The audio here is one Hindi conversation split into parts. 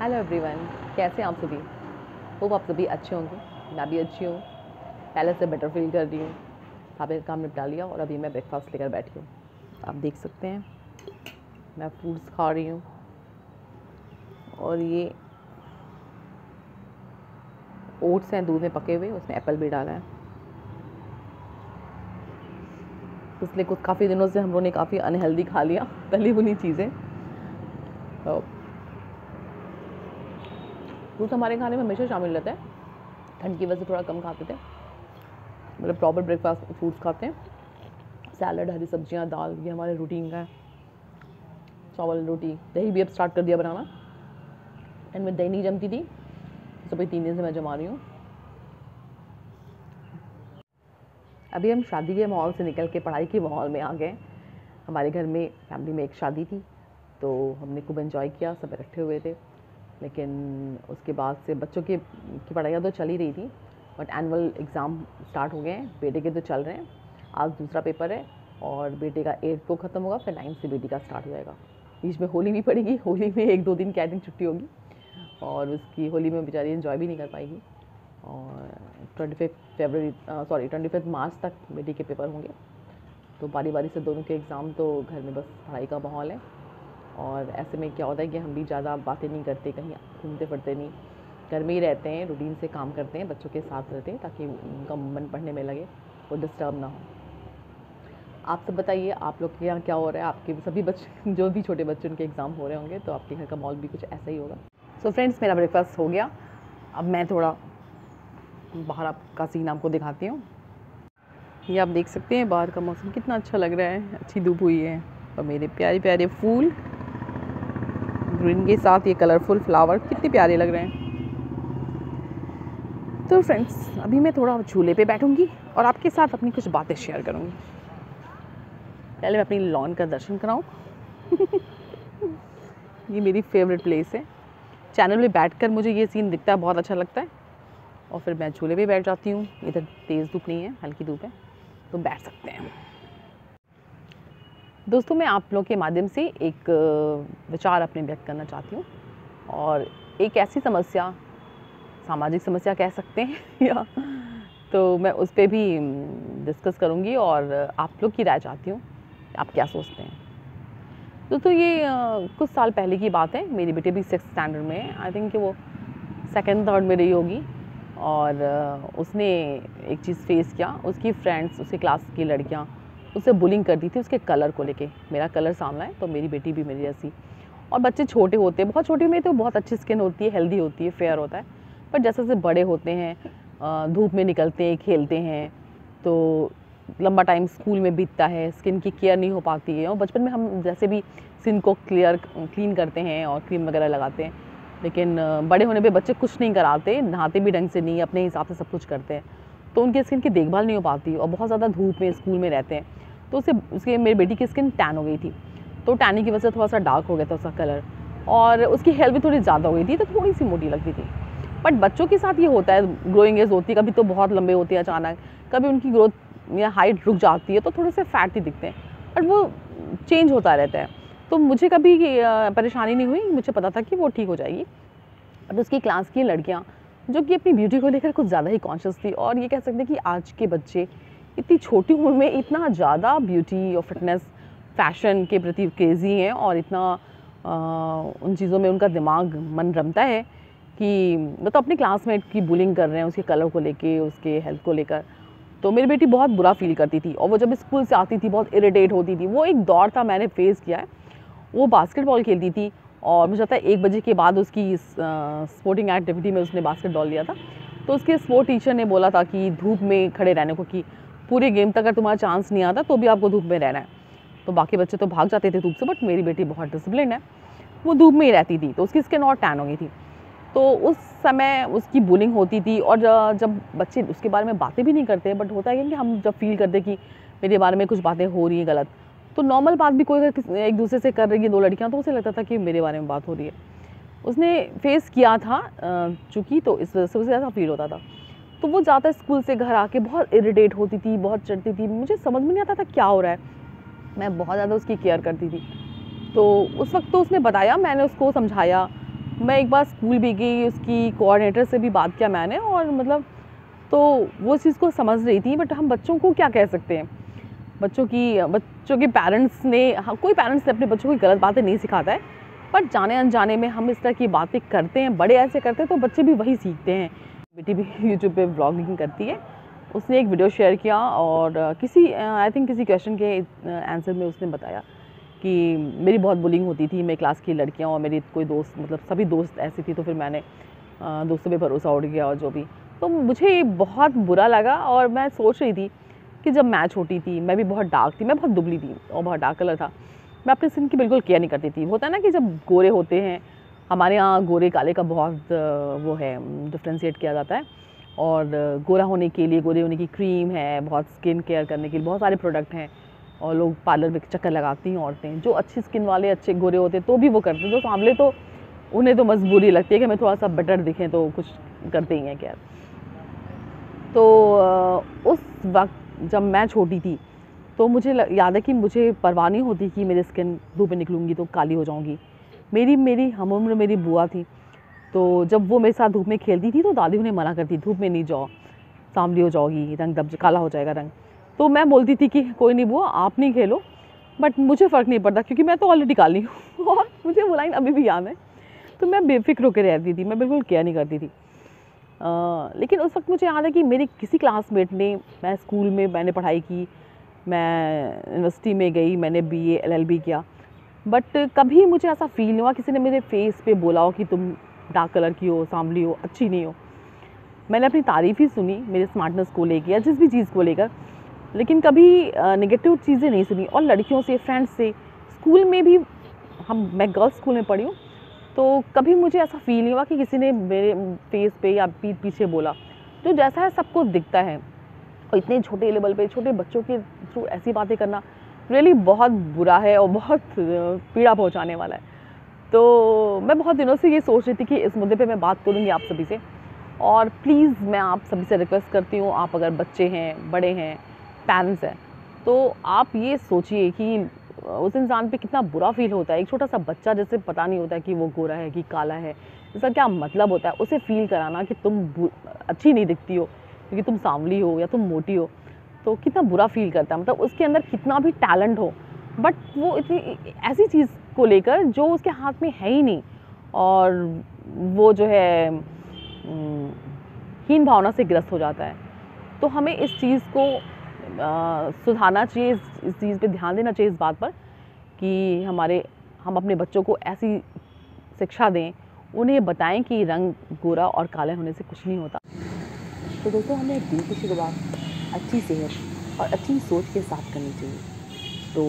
हेलो एवरीवन, कैसे हैं आप सभी। होप आप सभी अच्छे होंगे। मैं भी अच्छी हूँ, पहले से बेटर फील कर रही हूँ। सारे काम निपटा लिया और अभी मैं ब्रेकफास्ट लेकर बैठी हूँ। आप देख सकते हैं मैं फ्रूट्स खा रही हूँ और ये ओट्स हैं दूध में पके हुए, उसमें एप्पल भी डाला है। इसलिए कुछ काफ़ी दिनों से हम लोगों ने काफ़ी अनहेल्दी खा लिया, तली भुनी चीज़ें। फ्रूट्स हमारे खाने में हमेशा शामिल रहता है। ठंड की वजह से थोड़ा कम खाते थे, मतलब प्रॉपर ब्रेकफास्ट फ्रूट्स खाते हैं। सैलड, हरी सब्जियां, दाल, ये हमारे रूटीन का है। चावल, रोटी, दही भी अब स्टार्ट कर दिया बनाना। एंड में दही नहीं जमती थी, तो अभी 3 दिन से मैं जमा रही हूँ। अभी हम शादी के माहौल से निकल के पढ़ाई के माहौल में आ गए। हमारे घर में फैमिली में एक शादी थी, तो हमने खूब एंजॉय किया, सब इकट्ठे हुए थे। लेकिन उसके बाद से बच्चों की पढ़ाइयाँ तो चल ही रही थी, बट एनुअल एग्ज़ाम स्टार्ट हो गए हैं। बेटे के तो चल रहे हैं, आज दूसरा पेपर है और बेटे का 8th को ख़त्म होगा, फिर 9th से बेटी का स्टार्ट हो जाएगा। बीच में होली भी पड़ेगी, होली में 1-2 दिन क्या दिन छुट्टी होगी और उसकी होली में बेचारी एंजॉय भी नहीं कर पाएगी। और 25 मार्च तक बेटी के पेपर होंगे, तो बारी बारी से दोनों के एग्ज़ाम, तो घर में बस पढ़ाई का माहौल है। और ऐसे में क्या होता है कि हम भी ज़्यादा बातें नहीं करते, कहीं घूमते फिरते नहीं, घर में ही रहते हैं, रूटीन से काम करते हैं, बच्चों के साथ रहते हैं ताकि उनका मन पढ़ने में लगे, वो डिस्टर्ब ना हो। आप सब बताइए, आप लोग के यहाँ क्या हो रहा है। आपके सभी बच्चे, जो भी छोटे बच्चे, उनके एग्ज़ाम हो रहे होंगे, तो आपके घर का माहौल भी कुछ ऐसा ही होगा। सो फ्रेंड्स, मेरा ब्रेकफास्ट हो गया। अब मैं थोड़ा बाहर आपका सीन आपको दिखाती हूँ। ये आप देख सकते हैं बाहर का मौसम कितना अच्छा लग रहा है, अच्छी धूप हुई है और मेरे प्यारे प्यारे फूल ग्रीन के साथ ये कलरफुल फ्लावर कितने प्यारे लग रहे हैं। तो फ्रेंड्स, अभी मैं थोड़ा झूले पे बैठूंगी और आपके साथ अपनी कुछ बातें शेयर करूंगी। पहले मैं अपनी लॉन का दर्शन कराऊं। ये मेरी फेवरेट प्लेस है। चैनल में बैठकर मुझे ये सीन दिखता है, बहुत अच्छा लगता है। और फिर मैं झूले पे बैठ जाती हूँ। इधर तेज़ धूप नहीं है, हल्की धूप है, तो बैठ सकते हैं। दोस्तों, मैं आप लोगों के माध्यम से एक विचार अपने व्यक्त करना चाहती हूँ और एक ऐसी समस्या, सामाजिक समस्या कह सकते हैं या तो मैं उस पर भी डिस्कस करूँगी और आप लोग की राय चाहती हूँ, आप क्या सोचते हैं। दोस्तों, ये कुछ साल पहले की बात है। मेरी बेटी भी 6th स्टैंडर्ड में है। आई थिंक कि वो 2nd 3rd में रही होगी और उसने एक चीज़ फेस किया। उसकी फ्रेंड्स, उसकी क्लास की लड़कियाँ उससे बुलिंग करती थी उसके कलर को लेके। मेरा कलर सांवला है, तो मेरी बेटी भी मेरी जैसी। और बच्चे छोटे होते हैं, बहुत छोटे में तो बहुत अच्छी स्किन होती है, हेल्दी होती है, फेयर होता है। पर जैसे जैसे बड़े होते हैं, धूप में निकलते हैं, खेलते हैं, तो लंबा टाइम स्कूल में बीतता है, स्किन की केयर नहीं हो पाती है। और बचपन में हम जैसे भी स्किन को क्लीन करते हैं और क्रीम वगैरह लगाते हैं, लेकिन बड़े होने पे बच्चे कुछ नहीं कराते, नहाते भी ढंग से नहीं, अपने हिसाब से सब कुछ करते हैं, तो उनकी स्किन की देखभाल नहीं हो पाती और बहुत ज़्यादा धूप में स्कूल में रहते हैं। तो उसके मेरी बेटी की स्किन टैन हो गई थी, तो टैनिंग की वजह से थोड़ा सा डार्क हो गया था उसका कलर, और उसकी हेल्थ भी थोड़ी ज़्यादा हो गई थी, तो थोड़ी सी मोटी लगती थी। बट बच्चों के साथ ये होता है, ग्रोइंग एज होती है, कभी तो बहुत लंबे होते हैं अचानक, कभी उनकी ग्रोथ या हाइट रुक जाती है, तो थोड़े से फैट ही दिखते हैं, बट वो चेंज होता रहता है। तो मुझे कभी परेशानी नहीं हुई, मुझे पता था कि वो ठीक हो जाएगी। बट उसकी क्लास की लड़कियाँ जो कि अपनी ब्यूटी को लेकर कुछ ज़्यादा ही कॉन्शियस थी, और ये कह सकते हैं कि आज के बच्चे इतनी छोटी उम्र में इतना ज़्यादा ब्यूटी और फिटनेस, फैशन के प्रति क्रेज़ी हैं और इतना उन चीज़ों में उनका दिमाग मन रमता है कि मतलब अपने क्लासमेट की बुलिंग कर रहे हैं उसके कलर को लेके, उसके हेल्थ को लेकर। तो मेरी बेटी बहुत बुरा फील करती थी और वो जब स्कूल से आती थी बहुत इरिटेट होती थी। वो एक दौर था, मैंने फेस किया है। वो बास्केटबॉल खेलती थी और मुझे लगता है 1 बजे के बाद उसकी स्पोर्टिंग एक्टिविटी में उसने बास्केटबॉल लिया था। तो उसके स्पोर्ट टीचर ने बोला था कि धूप में खड़े रहने को, कि पूरे गेम तक अगर तुम्हारा चांस नहीं आता तो भी आपको धूप में रहना है। तो बाकी बच्चे तो भाग जाते थे धूप से, बट मेरी बेटी बहुत डिसिप्लिन है, वो धूप में ही रहती थी, तो उसकी स्किन और टैन हो गई थी। तो उस समय उसकी बुलिंग होती थी और जब बच्चे उसके बारे में बातें भी नहीं करते, बट होता है कि हम जब फील करते कि मेरे बारे में कुछ बातें हो रही हैं गलत, तो नॉर्मल बात भी कोई अगर एक दूसरे से कर रही है 2 लड़कियाँ, तो उसे लगता था कि मेरे बारे में बात हो रही है। उसने फेस किया था चूँकि, तो इस वजह से उसे ऐसा फील होता था। तो वो ज़्यादा स्कूल से घर आके बहुत इरिटेट होती थी, बहुत चिढ़ती थी। मुझे समझ में नहीं आता था क्या हो रहा है। मैं बहुत ज़्यादा उसकी केयर करती थी। तो उस वक्त तो उसने बताया, मैंने उसको समझाया, मैं एक बार स्कूल भी गई, उसकी कोऑर्डिनेटर से भी बात किया मैंने, और मतलब तो वो इस चीज़ को समझ रही थी, बट हम बच्चों को क्या कह सकते हैं। बच्चों के पेरेंट्स ने, हाँ, कोई पेरेंट्स अपने बच्चों को गलत बातें नहीं सिखाता है, बट जाने अनजाने में हम इस तरह की बातें करते हैं, बड़े ऐसे करते हैं तो बच्चे भी वही सीखते हैं। बेटी भी यूट्यूब पे व्लॉगिंग करती है, उसने एक वीडियो शेयर किया और किसी आई थिंक किसी क्वेश्चन के आंसर में उसने बताया कि मेरी बहुत बुलिंग होती थी, मेरी क्लास की लड़कियां और मेरी कोई दोस्त, मतलब सभी दोस्त ऐसी थी, तो फिर मैंने दोस्तों पे भरोसा उठ गया और जो भी। तो मुझे ये बहुत बुरा लगा, और मैं सोच रही थी कि जब मैं छोटी थी, मैं भी बहुत डार्क थी, मैं बहुत दुबली थी और बहुत डार्क कलर था, मैं अपने स्किन की बिल्कुल केयर नहीं करती थी। होता है ना कि जब गोरे होते हैं, हमारे यहाँ गोरे काले का बहुत वो है, डिफ्रेंशिएट किया जाता है, और गोरा होने के लिए, गोरे होने की क्रीम है, बहुत स्किन केयर करने के लिए बहुत सारे प्रोडक्ट हैं, और लोग पार्लर में चक्कर लगाती हैं औरतें, जो अच्छी स्किन वाले अच्छे गोरे होते हैं तो भी वो करते हैं, जो सांवले तो उन्हें तो मजबूरी लगती है कि हमें थोड़ा सा बेटर दिखें, तो कुछ करते ही हैं क्या। तो उस वक्त जब मैं छोटी थी तो मुझे याद है कि मुझे परवाह नहीं होती कि मेरी स्किन धूप में निकलूँगी तो काली हो जाऊँगी। मेरी हम उम्र मेरी बुआ थी, तो जब वो मेरे साथ धूप में खेलती थी तो दादी उन्हें मना करती, धूप में नहीं जाओ, सांवली हो जाओगी, रंग दब काला हो जाएगा रंग। तो मैं बोलती थी कि कोई नहीं बुआ, आप नहीं खेलो, बट मुझे फ़र्क नहीं पड़ता क्योंकि मैं तो ऑलरेडी काली हूँ और मुझे वो लाइन अभी भी याद है। तो मैं बेफ़िक्र होकर रहती थी, मैं बिल्कुल केयर नहीं करती थी। लेकिन उस वक्त मुझे याद है कि मेरी किसी क्लासमेट ने, मैं स्कूल में मैंने पढ़ाई की, मैं यूनिवर्सिटी में गई, मैंने बीए एलएलबी किया, बट कभी मुझे ऐसा फ़ील नहीं हुआ किसी ने मेरे फेस पे बोला हो कि तुम डार्क कलर की हो, सांवली हो, अच्छी नहीं हो। मैंने अपनी तारीफ़ ही सुनी मेरे स्मार्टनेस को लेकर या जिस भी चीज़ को लेकर, लेकिन कभी नेगेटिव चीज़ें नहीं सुनी। और लड़कियों से, फ्रेंड्स से, स्कूल में भी, मैं गर्ल्स स्कूल में पढ़ी हूँ, तो कभी मुझे ऐसा फ़ील नहीं हुआ कि किसी ने मेरे फेस पे या पीठ पीछे बोला। तो जैसा है सबको दिखता है, और इतने छोटे लेवल पे छोटे बच्चों के थ्रू ऐसी बातें करना रियली बहुत बुरा है और बहुत पीड़ा पहुंचाने वाला है। तो मैं बहुत दिनों से ये सोच रही थी कि इस मुद्दे पे मैं बात करूँगी आप सभी से, और प्लीज़ मैं आप सभी से रिक्वेस्ट करती हूँ, आप अगर बच्चे हैं, बड़े हैं, पेरेंट्स हैं, तो आप ये सोचिए कि उस इंसान पे कितना बुरा फ़ील होता है। एक छोटा सा बच्चा जिसे पता नहीं होता है कि वो गोरा है कि काला है, इसका क्या मतलब होता है, उसे फ़ील कराना कि तुम अच्छी नहीं दिखती हो क्योंकि तुम सांवली हो या तुम मोटी हो, तो कितना बुरा फ़ील करता है। मतलब उसके अंदर कितना भी टैलेंट हो, बट वो इतनी ऐसी चीज़ को लेकर जो उसके हाथ में है ही नहीं, और वो जो है हीन भावना से ग्रस्त हो जाता है। तो हमें इस चीज़ को सुधारना चाहिए, इस चीज़ पे ध्यान देना चाहिए, इस बात पर कि हम अपने बच्चों को ऐसी शिक्षा दें, उन्हें बताएं कि रंग गोरा और काले होने से कुछ नहीं होता। तो दोस्तों, हमें दिन की शुरुआत अच्छी सेहत और अच्छी सोच के साथ करनी चाहिए। तो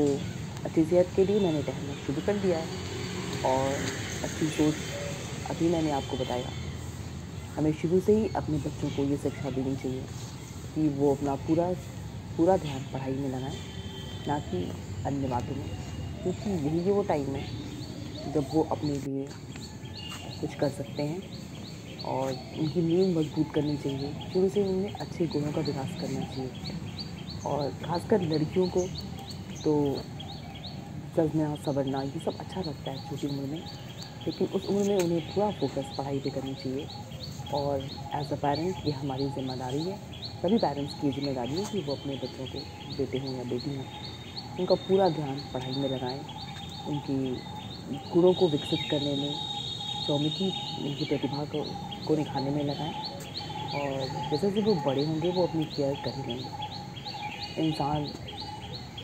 अच्छी सेहत के लिए मैंने टहलना शुरू कर दिया है, और अच्छी सोच अभी मैंने आपको बताया। हमें शुरू से ही अपने बच्चों को ये शिक्षा देनी चाहिए कि वो अपना पूरा ध्यान पढ़ाई में लगाएं, ना कि अन्य बातों में, क्योंकि यही वो टाइम है जब वो अपने लिए कुछ कर सकते हैं। और उनकी नींव मजबूत करनी चाहिए, शुरू से उन्हें अच्छे गुणों का विकास करना चाहिए। और ख़ासकर लड़कियों को तो सजना संवरना ये सब अच्छा लगता है छोटी उम्र में, लेकिन उस उम्र में उन्हें पूरा फोकस पढ़ाई पे करनी चाहिए। और एज अ पेरेंट ये हमारी ज़िम्मेदारी है, सभी पेरेंट्स की जिम्मेदारी है कि वो अपने बच्चों को, बेटे हों या बेटी हों, उनका पूरा ध्यान पढ़ाई में लगाएं, उनकी गुणों को विकसित करने में, चौमुखी उनकी प्रतिभा को निखारने में लगाएं। और जैसे जैसे वो बड़े होंगे वो अपनी केयर कर ही लेंगे। इंसान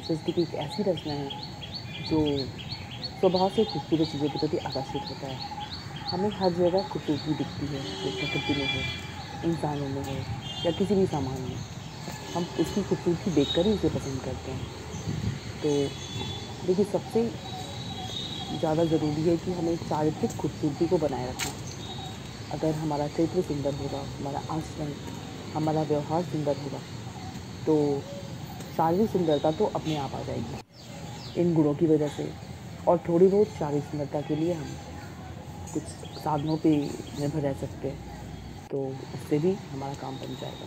सृष्टि की एक ऐसी रचना है जो स्वभाव से खूबसूरत चीज़ों के प्रति आकर्षित होता है। हमें हर जगह खूबसूरती दिखती है, जो प्रकृति में है, इंसानों में है, या किसी भी सामान में। हम उसकी खूबसूरती देखकर ही उसे पसंद करते हैं। तो देखिए, सबसे ज़्यादा ज़रूरी है कि हमें चारित्रिक खूबसूरती को बनाए रखना। अगर हमारा चरित्र सुंदर होगा, हमारा आचरण, हमारा व्यवहार सुंदर होगा, तो शारीरिक सुंदरता तो अपने आप आ जाएगी इन गुणों की वजह से। और थोड़ी बहुत शारीरिक सुंदरता के लिए हम कुछ साधनों पे निर्भर रह सकते हैं, तो उससे भी हमारा काम बन जाएगा।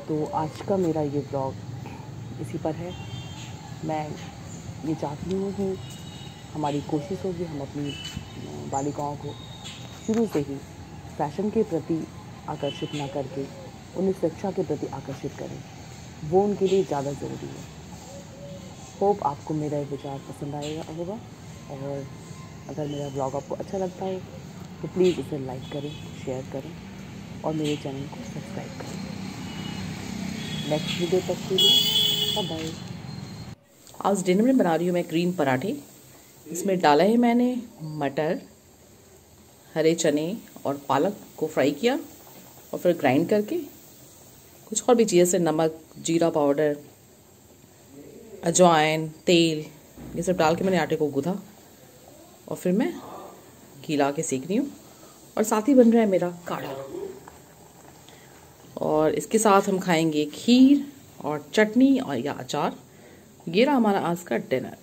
तो आज का मेरा ये ब्लॉग इसी पर है। मैं ये चाहती हूँ कि हमारी कोशिश होगी हम अपनी बालिकाओं को शुरू से ही फैशन के प्रति आकर्षित ना करके उन्हें शिक्षा के प्रति आकर्षित करें, वो उनके लिए ज़्यादा ज़रूरी है। होप आपको मेरा ये विचार पसंद आएगा होगा, और अगर मेरा ब्लॉग आपको अच्छा लगता है तो प्लीज़ इसे लाइक करें, शेयर करें और मेरे चैनल को सब्सक्राइब करें। नेक्स्ट वीडियो तक के लिए बाय बाय। आज डिनर में बना रही हूँ मैं ग्रीन पराठे। इसमें डाला है मैंने मटर, हरे चने और पालक को फ्राई किया और फिर ग्राइंड करके कुछ और भी चीज़ें जैसे नमक, जीरा पाउडर, अजवाइन, तेल, ये सब डाल के मैंने आटे को गूँधा और फिर मैं घी ला के सेक रही हूँ। और साथ ही बन रहा है मेरा काढ़ा, और इसके साथ हम खाएंगे खीर और चटनी और या अचार। ये रहा हमारा आज का डिनर।